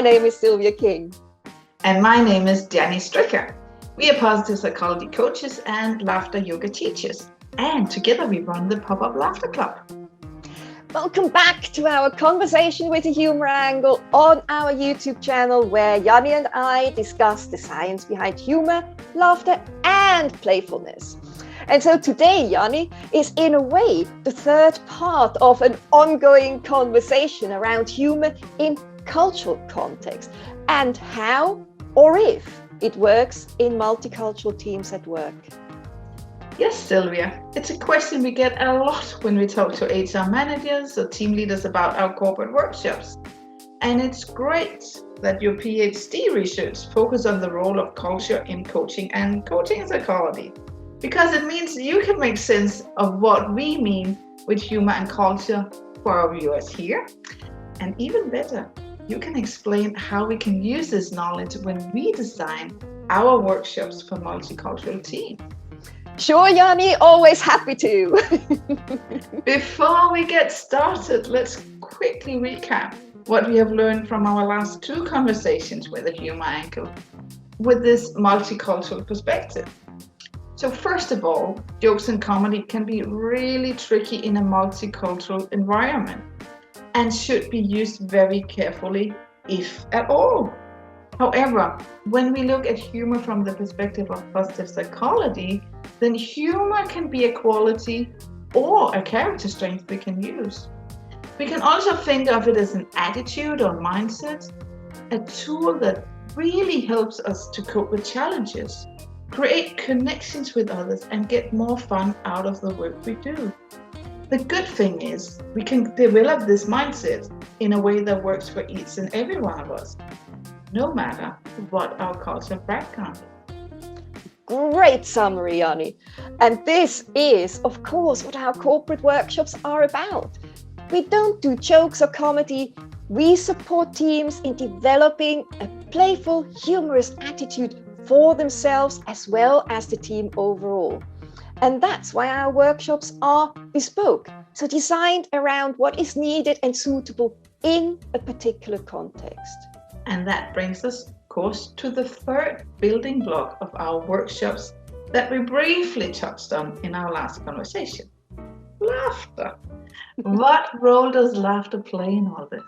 name is Sylvia King. And my name is Danny Stricker. We are positive psychology coaches and laughter yoga teachers. And together we run the Pop-Up Laughter Club. Welcome back to our conversation with the Humour Angle on our YouTube channel, where Yanni and I discuss the science behind humour, laughter and playfulness. And so today, Yanni, is in a way the third part of an ongoing conversation around humour in cultural context and how or if it works in multicultural teams at work. Yes, Sylvia, it's a question we get a lot when we talk to HR managers or team leaders about our corporate workshops. And it's great that your PhD research focuses on the role of culture in coaching and coaching psychology, because it means you can make sense of what we mean with humor and culture for our viewers here. And even better, you can explain how we can use this knowledge when we design our workshops for multicultural teams. Sure, Yanni, always happy to. Before we get started, let's quickly recap what we have learned from our last two conversations with the Humour Angle with this multicultural perspective. So first of all, jokes and comedy can be really tricky in a multicultural environment and should be used very carefully, if at all. However, when we look at humor from the perspective of positive psychology, then humor can be a quality or a character strength we can use. We can also think of it as an attitude or mindset, a tool that really helps us to cope with challenges, create connections with others, and get more fun out of the work we do. The good thing is we can develop this mindset in a way that works for each and every one of us, no matter what our cultural background is. Great summary, Yanni. And this is, of course, what our corporate workshops are about. We don't do jokes or comedy. We support teams in developing a playful, humorous attitude for themselves as well as the team overall. And that's why our workshops are bespoke, so designed around what is needed and suitable in a particular context. And that brings us, of course, to the third building block of our workshops that we briefly touched on in our last conversation: laughter. What role does laughter play in all this?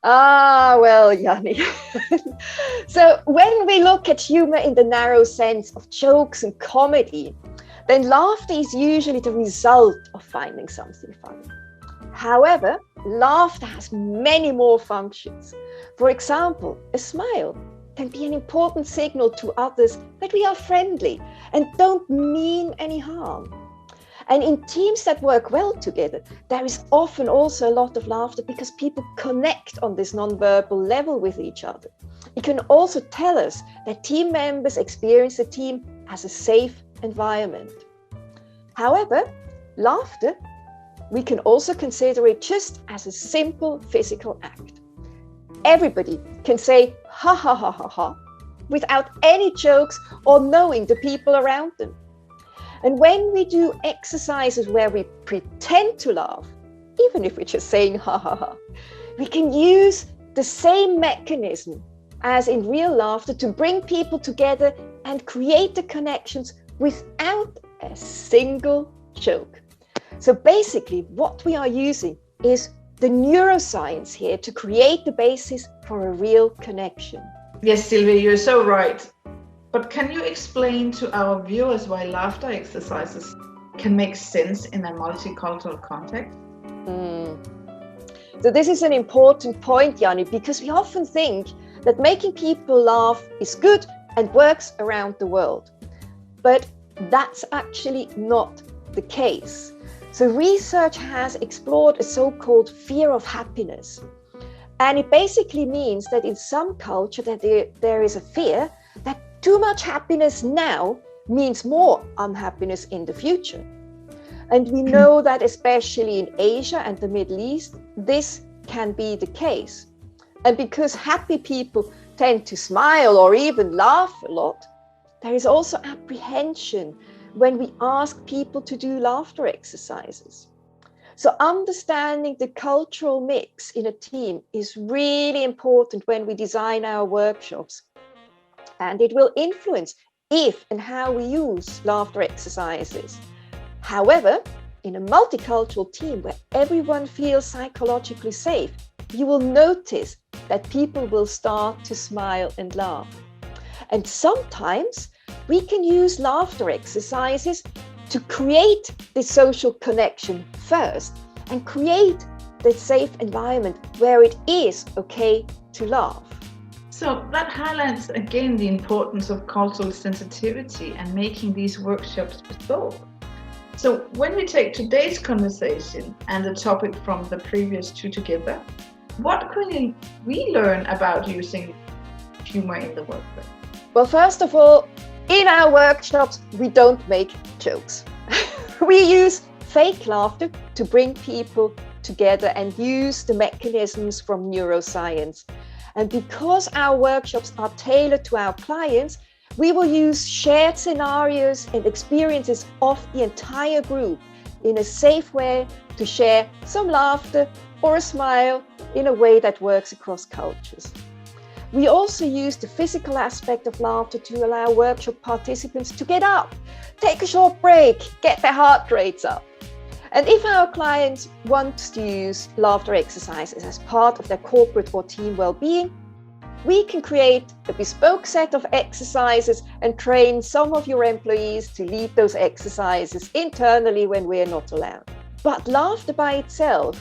Well, Yanni. So when we look at humor in the narrow sense of jokes and comedy, then laughter is usually the result of finding something funny. However, laughter has many more functions. For example, a smile can be an important signal to others that we are friendly and don't mean any harm. And in teams that work well together, there is often also a lot of laughter because people connect on this non-verbal level with each other. It can also tell us that team members experience the team as a safe environment. However, laughter, we can also consider it just as a simple physical act. Everybody can say ha ha ha ha ha without any jokes or knowing the people around them. And when we do exercises where we pretend to laugh, even if we're just saying ha ha ha, we can use the same mechanism as in real laughter to bring people together and create the connections without a single joke. So basically what we are using is the neuroscience here to create the basis for a real connection. Yes, Sylvia, you're so right. But can you explain to our viewers why laughter exercises can make sense in a multicultural context? So this is an important point, Yanni, because we often think that making people laugh is good and works around the world. But that's actually not the case. So research has explored a so-called fear of happiness. And it basically means that in some culture that there is a fear that too much happiness now means more unhappiness in the future. And we know that especially in Asia and the Middle East, this can be the case. And because happy people tend to smile or even laugh a lot, there is also apprehension when we ask people to do laughter exercises. So understanding the cultural mix in a team is really important when we design our workshops. And it will influence if and how we use laughter exercises. However, in a multicultural team where everyone feels psychologically safe, you will notice that people will start to smile and laugh. And sometimes we can use laughter exercises to create the social connection first and create the safe environment where it is okay to laugh. So that highlights again the importance of cultural sensitivity and making these workshops bespoke. So when we take today's conversation and the topic from the previous two together, what can we learn about using humor in the workplace? Well, first of all, in our workshops, we don't make jokes. We use fake laughter to bring people together and use the mechanisms from neuroscience. And because our workshops are tailored to our clients, we will use shared scenarios and experiences of the entire group in a safe way to share some laughter or a smile in a way that works across cultures. We also use the physical aspect of laughter to allow workshop participants to get up, take a short break, get their heart rates up. And if our clients want to use laughter exercises as part of their corporate or team well-being, we can create a bespoke set of exercises and train some of your employees to lead those exercises internally when we're not allowed. But laughter by itself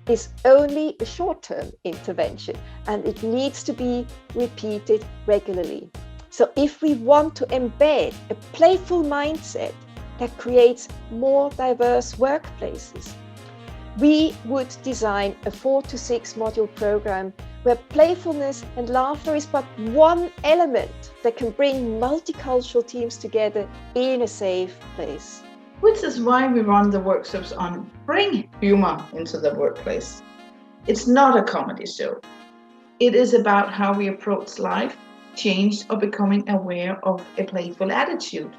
is only a short-term intervention and it needs to be repeated regularly. So if we want to embed a playful mindset that creates more diverse workplaces, we would design a 4 to 6 module program where playfulness and laughter is but one element that can bring multicultural teams together in a safe place. Which is why we run the workshops on Bring Humor into the Workplace. It's not a comedy show. It is about how we approach life, change, or becoming aware of a playful attitude.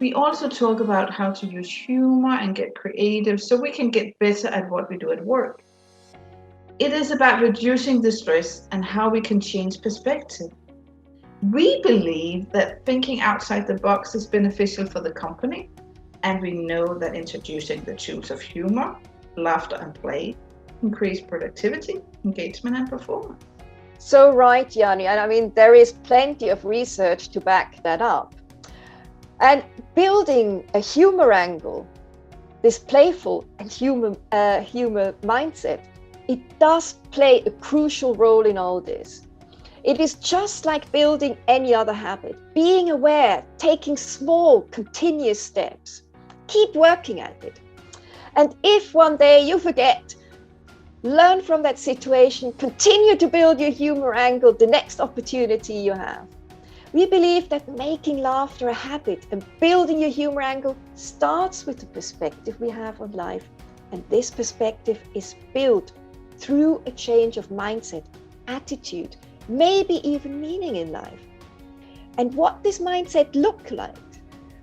We also talk about how to use humor and get creative so we can get better at what we do at work. It is about reducing the stress and how we can change perspective. We believe that thinking outside the box is beneficial for the company, and we know that introducing the tools of humor, laughter, and play increase productivity, engagement, and performance. So right, Jani, and I mean, there is plenty of research to back that up. And building a humor angle, this playful and humor mindset, it does play a crucial role in all this. It is just like building any other habit, being aware, taking small, continuous steps. Keep working at it. And if one day you forget, learn from that situation, continue to build your humor angle the next opportunity you have. We believe that making laughter a habit and building your humor angle starts with the perspective we have on life. And this perspective is built through a change of mindset, attitude, maybe even meaning in life. And what this mindset looks like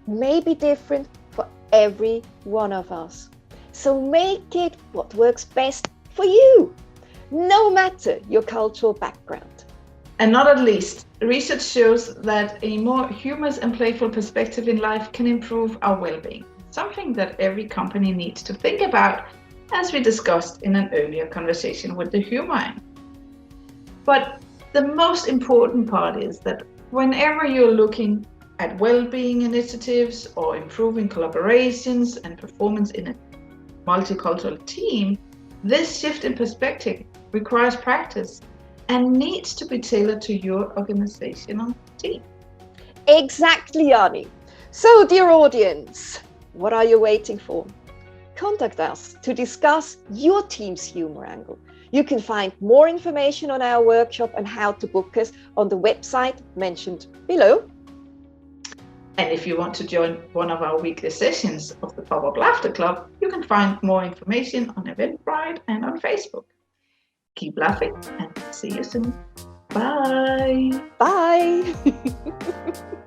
may be different for every one of us. So make it what works best for you, no matter your cultural background. And not at least, research shows that a more humorous and playful perspective in life can improve our well-being, something that every company needs to think about, as we discussed in an earlier conversation with the Humour Angle. But the most important part is that whenever you're looking at well-being initiatives or improving collaborations and performance in a multicultural team, this shift in perspective requires practice and needs to be tailored to your organizational team. Exactly, Ani. So, dear audience, what are you waiting for? Contact us to discuss your team's humor angle. You can find more information on our workshop and how to book us on the website mentioned below. And if you want to join one of our weekly sessions of the Pop-Up Laughter Club, you can find more information on Eventbrite and on Facebook. Keep laughing and see you soon. Bye. Bye.